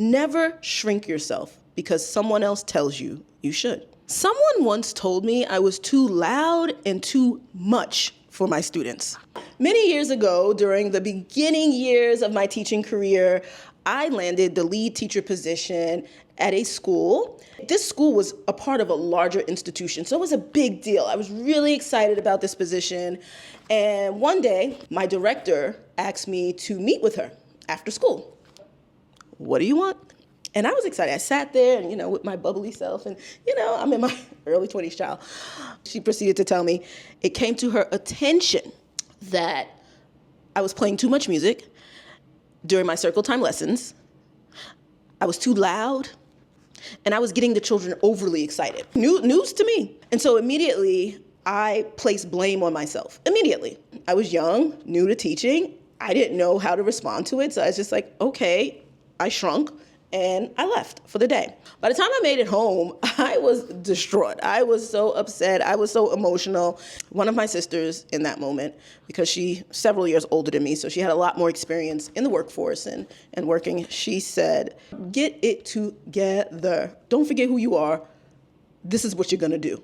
Never shrink yourself because someone else tells you you should. Someone once told me I was too loud and too much for my students. Many years ago, during the beginning years of my teaching career, I landed the lead teacher position at a school. This school was a part of a larger institution, so it was a big deal. I was really excited about this position. And one day, my director asked me to meet with her after school. What do you want? And I was excited. I sat there and, with my bubbly self and, I'm in my early 20s, child. She proceeded to tell me it came to her attention that I was playing too much music during my circle time lessons. I was too loud, and I was getting the children overly excited. News to me. And so immediately, I placed blame on myself. Immediately. I was young, new to teaching. I didn't know how to respond to it, so I was just like, okay, I shrunk. And I left for the day. By the time I made it home, I was distraught. I was so upset. I was so emotional. One of my sisters in that moment, because she's several years older than me, so she had a lot more experience in the workforce and working, she said, get it together. Don't forget who you are. This is what you're gonna do.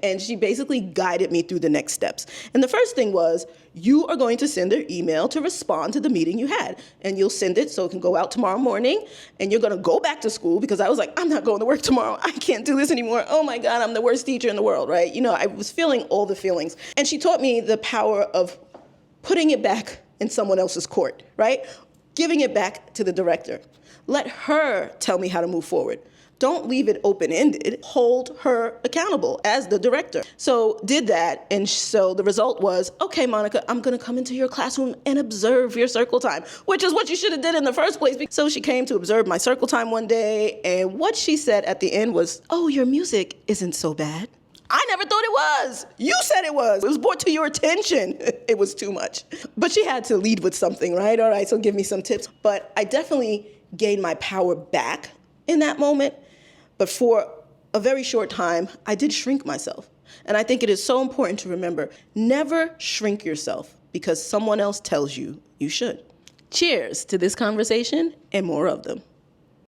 And she basically guided me through the next steps. And the first thing was, you are going to send an email to respond to the meeting you had. And you'll send it so it can go out tomorrow morning. And you're going to go back to school because I was like, I'm not going to work tomorrow. I can't do this anymore. Oh my God, I'm the worst teacher in the world, right? I was feeling all the feelings. And she taught me the power of putting it back in someone else's court, right? Giving it back to the director. Let her tell me how to move forward. Don't leave it open-ended. Hold her accountable as the director. So did that, and so the result was, okay, Monica, I'm gonna come into your classroom and observe your circle time, which is what you should have did in the first place. So she came to observe my circle time one day, and what she said at the end was, oh, your music isn't so bad. I never thought it was. You said it was. It was brought to your attention. It was too much. But she had to lead with something, right? All right, so give me some tips. But I definitely gained my power back in that moment. But for a very short time, I did shrink myself. And I think it is so important to remember, never shrink yourself because someone else tells you you should. Cheers to this conversation and more of them.